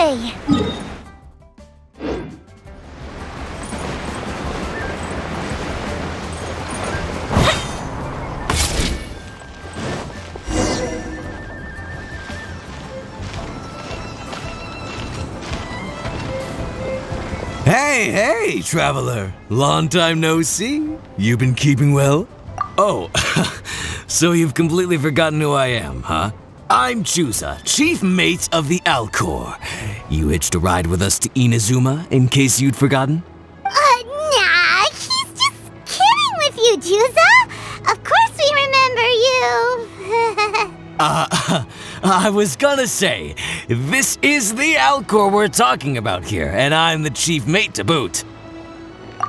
way! Hey, traveler. Long time no see. You been keeping well? Oh, so you've completely forgotten who I am, huh? I'm Chusa, chief mate of the Alcor. You hitched a ride with us to Inazuma, in case you'd forgotten? Nah, he's just kidding with you, Chusa. Of course we remember you. I was gonna say, this is the Alcor we're talking about here, and I'm the chief mate to boot.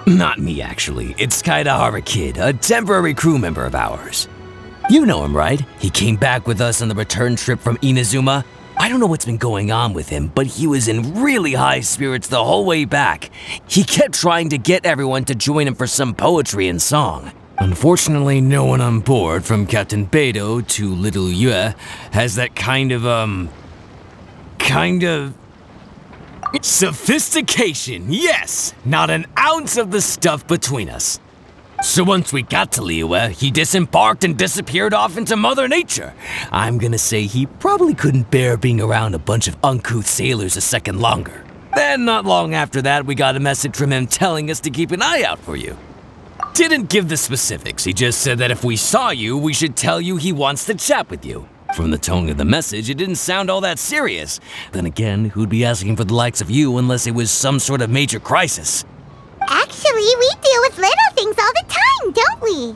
Not me, actually. It's Kaidahara Kid, a temporary crew member of ours. You know him, right? He came back with us on the return trip from Inazuma. I don't know what's been going on with him, but he was in really high spirits the whole way back. He kept trying to get everyone to join him for some poetry and song. Unfortunately, no one on board, from Captain Beidou to Little Yue, has that kind of sophistication, yes! Not an ounce of the stuff between us. So once we got to Liyue, he disembarked and disappeared off into Mother Nature. I'm gonna say he probably couldn't bear being around a bunch of uncouth sailors a second longer. Then not long after that, we got a message from him telling us to keep an eye out for you. Didn't give the specifics, he just said that if we saw you, we should tell you he wants to chat with you. From the tone of the message, it didn't sound all that serious. Then again, who'd be asking for the likes of you unless it was some sort of major crisis? Actually, we deal with little things all the time, don't we?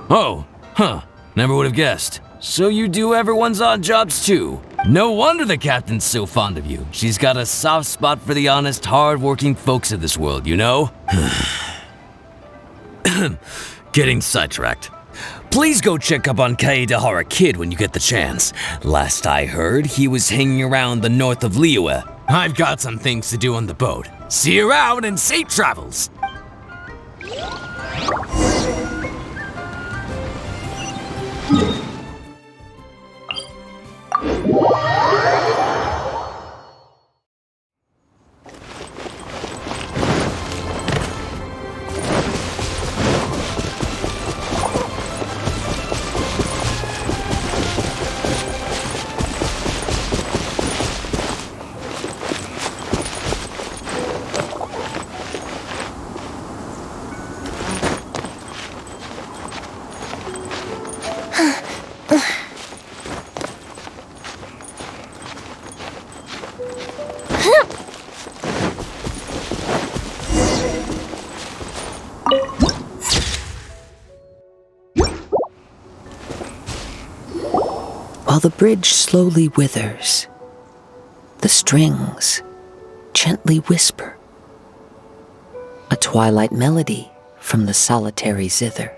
Oh, huh. Never would have guessed. So you do everyone's odd jobs too. No wonder the captain's so fond of you. She's got a soft spot for the honest, hard-working folks of this world, you know? Getting sidetracked. Please go check up on Kaidahara Kid when you get the chance. Last I heard, he was hanging around the north of Liyue. I've got some things to do on the boat. See you around and safe travels! While the bridge slowly withers, the strings gently whisper, a twilight melody from the solitary zither.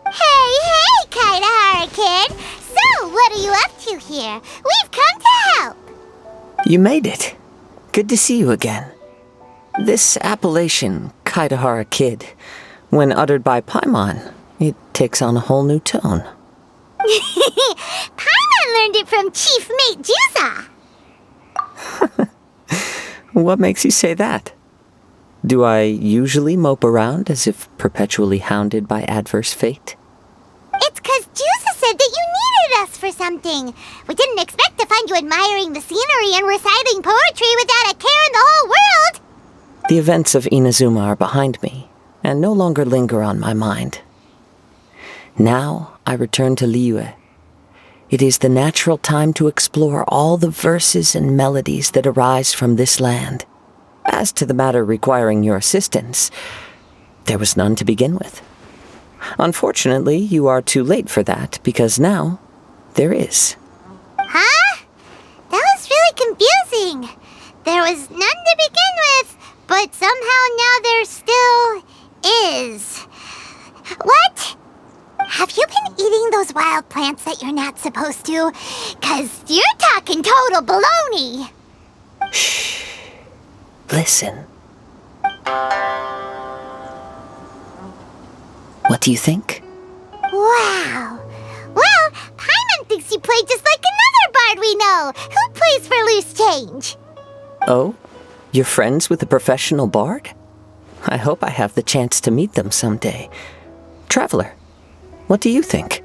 Hey, Kaidahara Kid! So, what are you up to here? We've come to help! You made it. Good to see you again. This appellation, Kaidahara Kid, when uttered by Paimon, it takes on a whole new tone. Paimon learned it from Chief Mate Jusa! What makes you say that? Do I usually mope around as if perpetually hounded by adverse fate? It's 'cause Jusa said that you needed us for something. We didn't expect to find you admiring the scenery and reciting poetry without a care in the whole world! The events of Inazuma are behind me, and no longer linger on my mind. Now I return to Liyue. It is the natural time to explore all the verses and melodies that arise from this land. As to the matter requiring your assistance, there was none to begin with. Unfortunately, you are too late for that, because now there is. Huh? That was really confusing. There was none to begin with, but somehow now there still is. What? Have you been eating those wild plants that you're not supposed to? 'Cause you're talking total baloney. Shh. Listen. What do you think? Wow. Well, Paimon thinks you play just like another bard we know, who plays for loose change. Oh? You're friends with a professional bard? I hope I have the chance to meet them someday. Traveler, what do you think?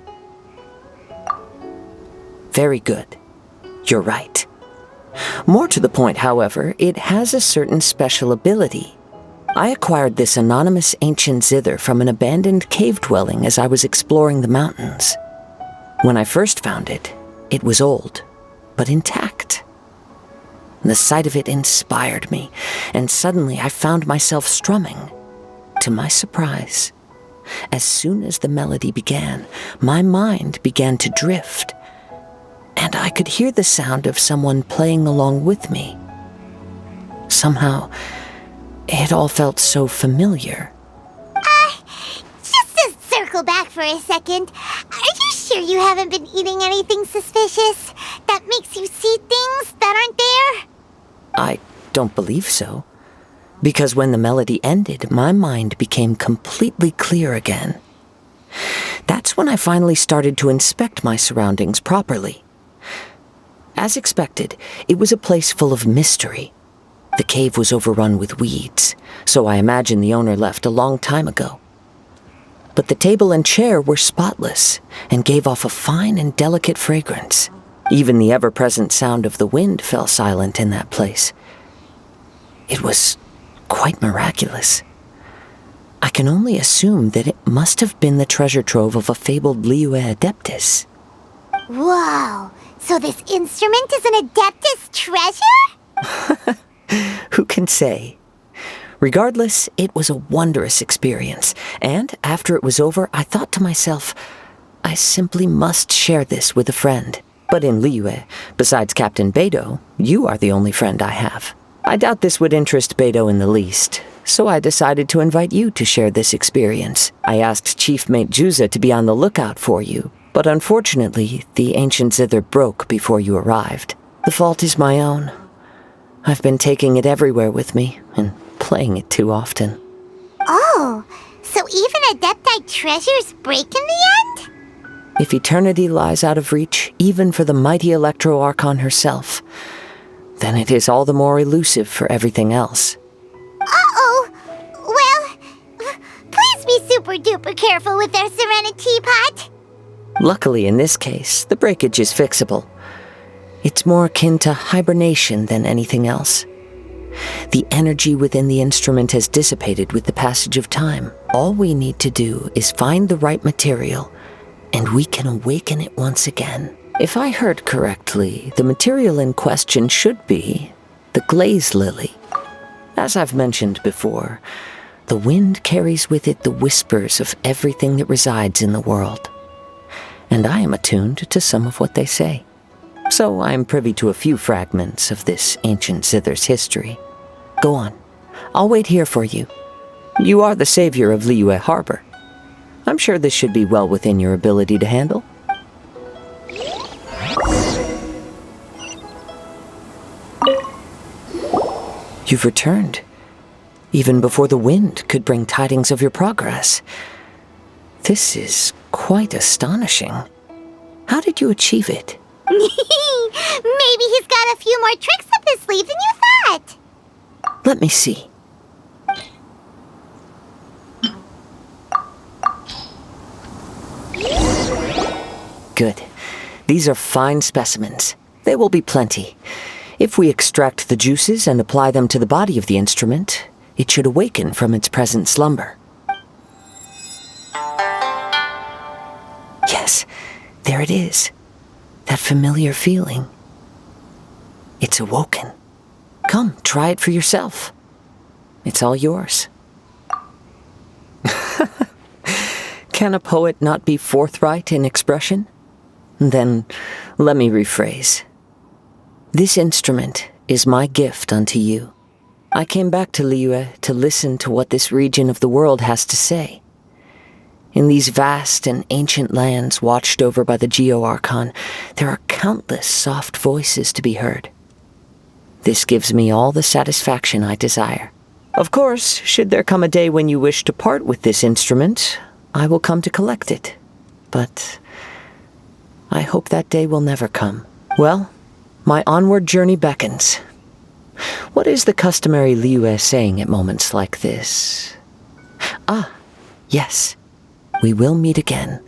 Very good. You're right. More to the point, however, it has a certain special ability. I acquired this anonymous ancient zither from an abandoned cave dwelling as I was exploring the mountains. When I first found it, it was old, but intact. The sight of it inspired me, and suddenly I found myself strumming. To my surprise, as soon as the melody began, my mind began to drift, and I could hear the sound of someone playing along with me. Somehow, it all felt so familiar. Just to circle back for a second, are you sure you haven't been eating anything suspicious that makes you see things that aren't there? I don't believe so, because when the melody ended, my mind became completely clear again. That's when I finally started to inspect my surroundings properly. As expected, it was a place full of mystery. The cave was overrun with weeds, so I imagine the owner left a long time ago. But the table and chair were spotless and gave off a fine and delicate fragrance. Even the ever-present sound of the wind fell silent in that place. It was quite miraculous. I can only assume that it must have been the treasure trove of a fabled Liyue Adeptus. Whoa, so this instrument is an Adeptus treasure? Who can say? Regardless, it was a wondrous experience, and after it was over, I thought to myself, I simply must share this with a friend. But in Liyue, besides Captain Beidou, you are the only friend I have. I doubt this would interest Beidou in the least, so I decided to invite you to share this experience. I asked Chief Mate Juza to be on the lookout for you, but unfortunately, the ancient zither broke before you arrived. The fault is my own. I've been taking it everywhere with me, and playing it too often. Oh, so even Adeptite treasures break in the end? If eternity lies out of reach, even for the mighty Electro Archon herself, then it is all the more elusive for everything else. Uh-oh! Well, please be super-duper careful with their Serenity Teapot. Luckily, in this case, the breakage is fixable. It's more akin to hibernation than anything else. The energy within the instrument has dissipated with the passage of time. All we need to do is find the right material, and we can awaken it once again. If I heard correctly, the material in question should be the glaze lily. As I've mentioned before, the wind carries with it the whispers of everything that resides in the world. And I am attuned to some of what they say. So I am privy to a few fragments of this ancient zither's history. Go on. I'll wait here for you. You are the savior of Liyue Harbor. I'm sure this should be well within your ability to handle. You've returned, even before the wind could bring tidings of your progress. This is quite astonishing. How did you achieve it? Maybe he's got a few more tricks up his sleeve than you thought. Let me see. Good. These are fine specimens. There will be plenty. If we extract the juices and apply them to the body of the instrument, it should awaken from its present slumber. Yes, there it is. That familiar feeling. It's awoken. Come, try it for yourself. It's all yours. Can a poet not be forthright in expression? Then, let me rephrase. This instrument is my gift unto you. I came back to Liyue to listen to what this region of the world has to say. In these vast and ancient lands watched over by the Geo-Archon, there are countless soft voices to be heard. This gives me all the satisfaction I desire. Of course, should there come a day when you wish to part with this instrument, I will come to collect it. But I hope that day will never come. Well, my onward journey beckons. What is the customary Liyue saying at moments like this? Ah, yes. We will meet again.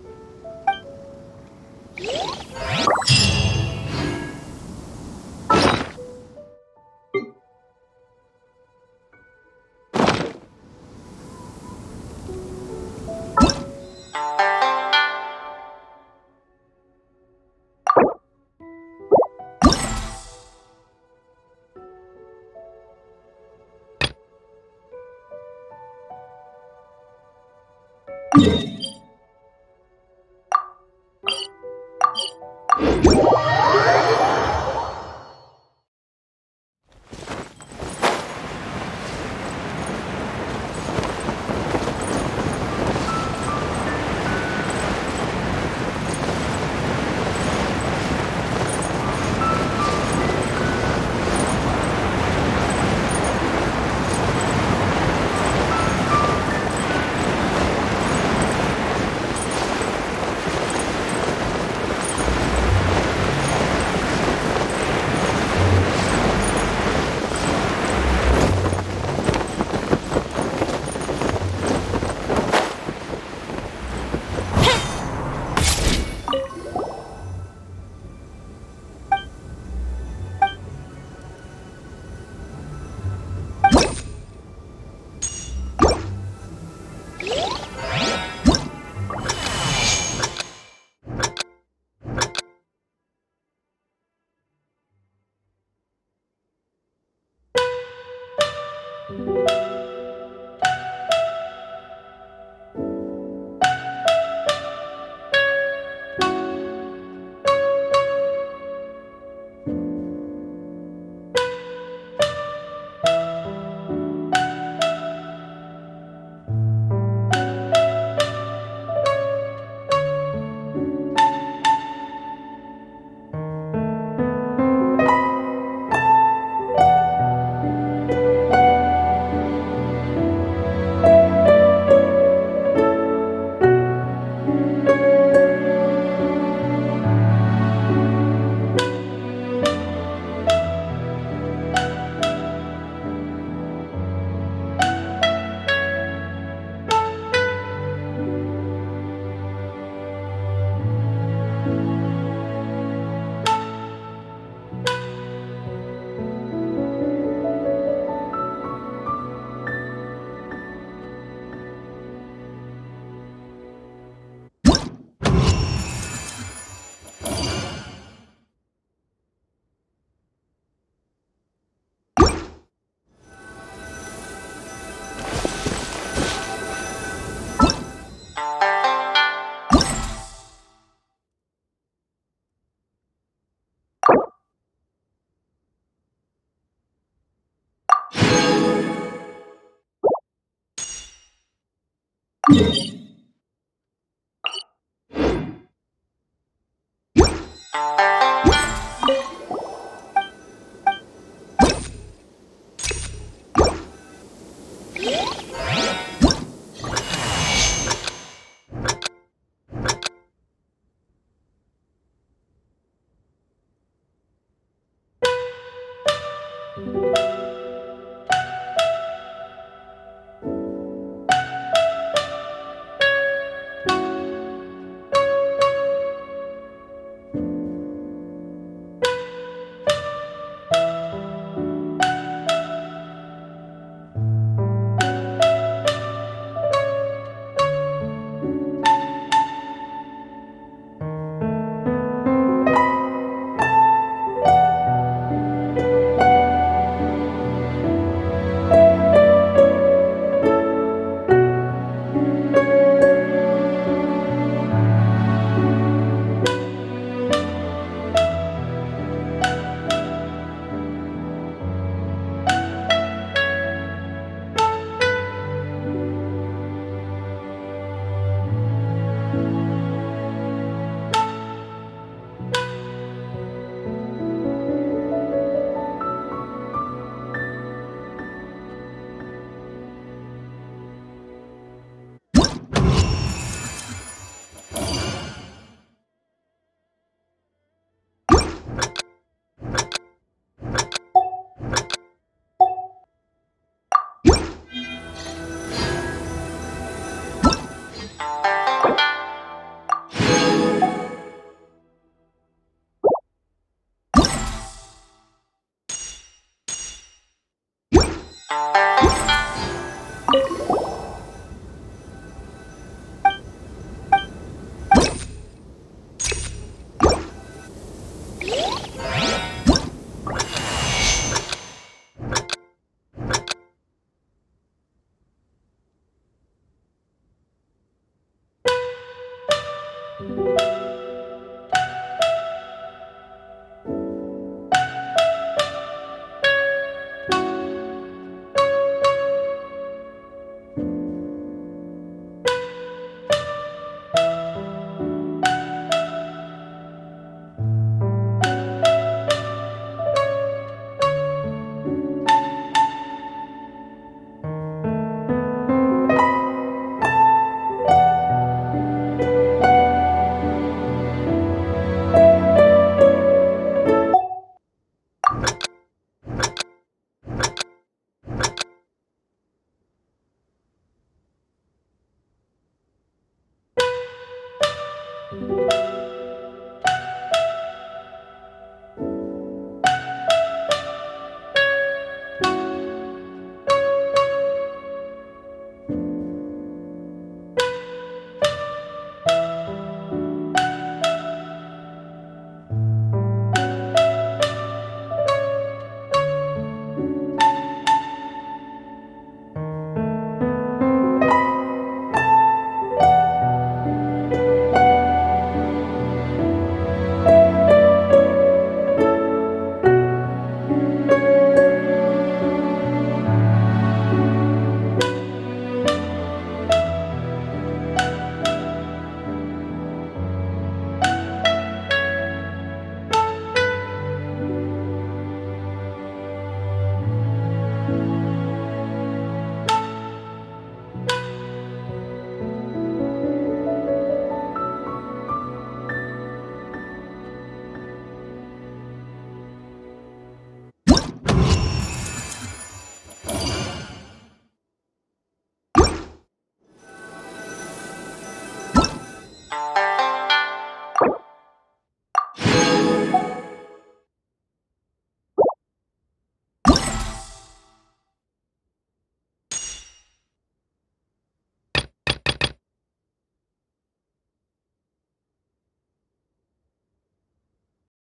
you